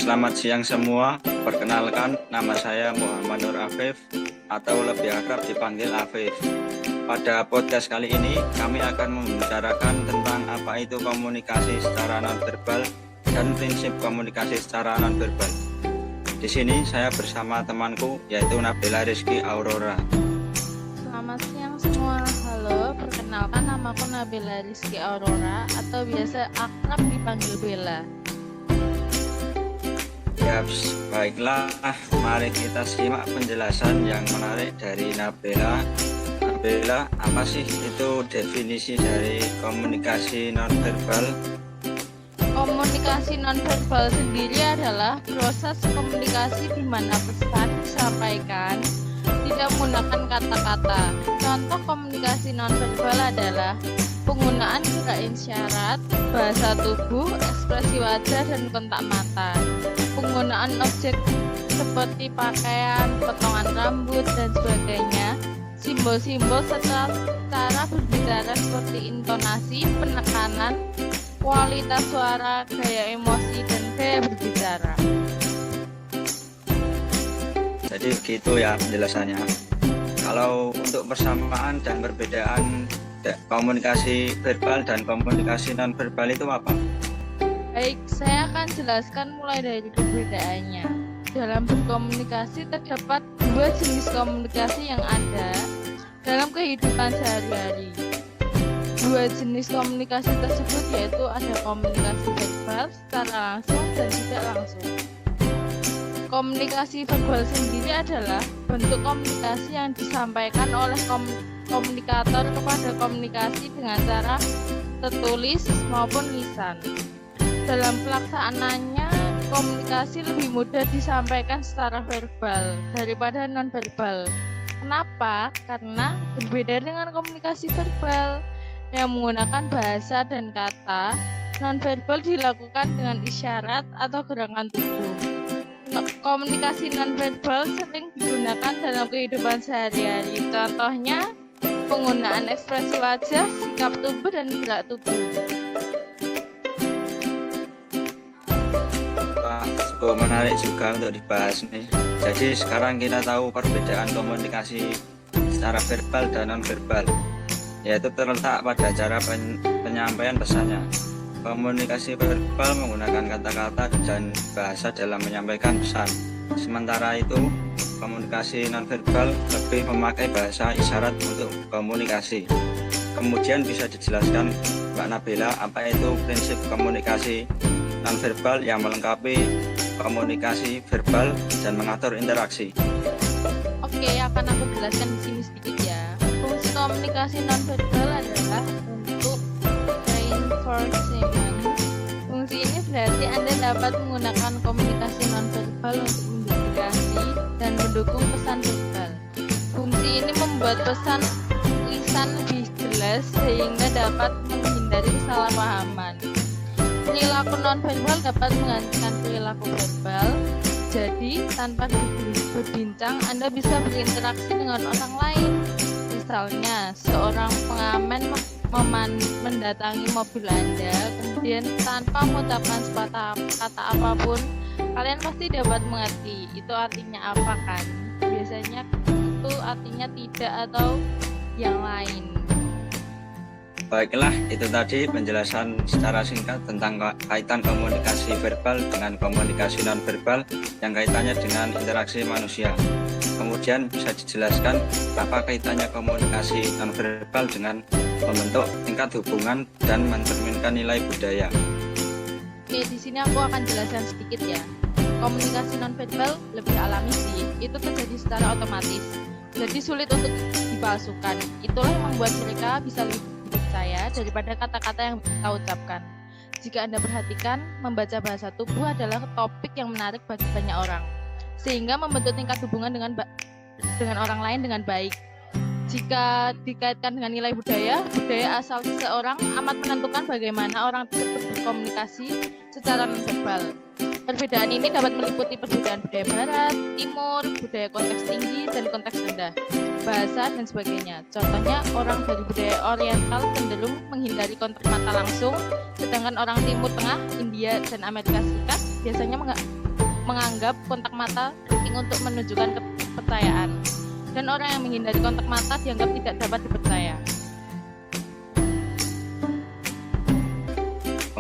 Selamat siang semua. Perkenalkan, nama saya Muhammad Nur Afif atau lebih akrab dipanggil Afif. Pada podcast kali ini, kami akan membicarakan tentang apa itu komunikasi secara nonverbal dan prinsip komunikasi secara nonverbal. Di sini saya bersama temanku, yaitu Nabila Rizky Aurora. Selamat siang semua. Halo, perkenalkan namaku Nabila Rizky Aurora atau biasa akrab dipanggil Bella. Ya, baiklah, mari kita simak penjelasan yang menarik dari Nabila. Nabila, apa sih itu definisi dari komunikasi nonverbal? Komunikasi nonverbal sendiri adalah proses komunikasi di mana pesan disampaikan tidak menggunakan kata-kata. Contoh komunikasi nonverbal adalah penggunaan gerak isyarat, bahasa tubuh, ekspresi wajah, dan kontak mata. Penggunaan objek seperti pakaian, potongan rambut, dan sebagainya. Simbol-simbol serta cara berbicara seperti intonasi, penekanan, kualitas suara, gaya emosi, dan gaya berbicara. Jadi gitu ya penjelasannya. Kalau untuk persamaan dan perbedaan komunikasi verbal dan komunikasi non-verbal itu apa? Baik, saya akan jelaskan mulai dari perbedaannya. Dalam berkomunikasi terdapat dua jenis komunikasi yang ada dalam kehidupan sehari-hari. Dua jenis komunikasi tersebut yaitu ada komunikasi verbal secara langsung dan tidak langsung. Komunikasi verbal sendiri adalah bentuk komunikasi yang disampaikan oleh komunikator kepada komunikasi dengan cara tertulis maupun lisan. Dalam pelaksanaannya, komunikasi lebih mudah disampaikan secara verbal daripada non-verbal. Kenapa? Karena berbeda dengan komunikasi verbal yang menggunakan bahasa dan kata, non-verbal dilakukan dengan isyarat atau gerakan tubuh. Komunikasi non-verbal sering digunakan dalam kehidupan sehari-hari. Contohnya, penggunaan ekspresi wajah, sikap tubuh, dan gerak tubuh. Cukup menarik juga untuk dibahas nih. Jadi sekarang kita tahu perbedaan komunikasi secara verbal dan non-verbal, yaitu terletak pada cara penyampaian pesannya. Komunikasi verbal menggunakan kata-kata dan bahasa dalam menyampaikan pesan. Sementara itu, komunikasi nonverbal lebih memakai bahasa isyarat untuk komunikasi. Kemudian bisa dijelaskan Mbak Nabila apa itu prinsip komunikasi nonverbal yang melengkapi komunikasi verbal dan mengatur interaksi. Oke, akan aku jelaskan di sini sedikit ya. Fungsi komunikasi nonverbal adalah untuk reinforcement. Fungsi ini berarti Anda dapat menggunakan komunikasi nonverbal untuk mendedikasi dan mendukung pesan verbal. Fungsi ini membuat pesan lisan lebih jelas sehingga dapat menghindari kesalahpahaman. Perilaku nonverbal dapat menggantikan perilaku verbal. Jadi, tanpa berbincang, Anda bisa berinteraksi dengan orang lain. Misalnya, seorang pengamen mendatangi mobil Anda, kemudian tanpa mengucapkan sepatah kata apapun, kalian pasti dapat mengerti itu artinya apa kan? Biasanya itu artinya tidak atau yang lain. Baiklah, itu tadi penjelasan secara singkat tentang kaitan komunikasi verbal dengan komunikasi non-verbal yang kaitannya dengan interaksi manusia. Kemudian bisa dijelaskan apa kaitannya komunikasi non-verbal dengan membentuk tingkat hubungan dan mencerminkan nilai budaya. Oke, di sini aku akan jelaskan sedikit ya. Komunikasi non-verbal lebih alami sih, itu terjadi secara otomatis. Jadi sulit untuk dipalsukan. Itulah yang membuat mereka bisa lebih percaya daripada kata-kata yang kita ucapkan. Jika Anda perhatikan, membaca bahasa tubuh adalah topik yang menarik bagi banyak orang, sehingga membentuk tingkat hubungan dengan orang lain dengan baik. Jika dikaitkan dengan nilai budaya asal seseorang amat menentukan bagaimana orang tersebut berkomunikasi secara non-verbal. Perbedaan ini dapat meliputi perbedaan budaya barat, timur, budaya konteks tinggi, dan konteks rendah, bahasa, dan sebagainya. Contohnya, orang dari budaya oriental cenderung menghindari kontak mata langsung, sedangkan orang timur tengah, India, dan Amerika Serikat biasanya menganggap kontak mata penting untuk menunjukkan kepercayaan. Dan orang yang menghindari kontak mata dianggap tidak dapat dipercaya.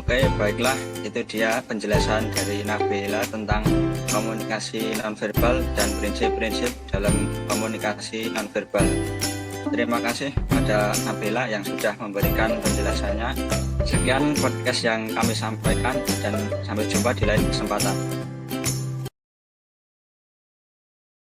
Oke, baiklah, itu dia penjelasan dari Nabila tentang komunikasi nonverbal dan prinsip-prinsip dalam komunikasi nonverbal. Terima kasih pada Nabila yang sudah memberikan penjelasannya. Sekian podcast yang kami sampaikan dan sampai jumpa di lain kesempatan.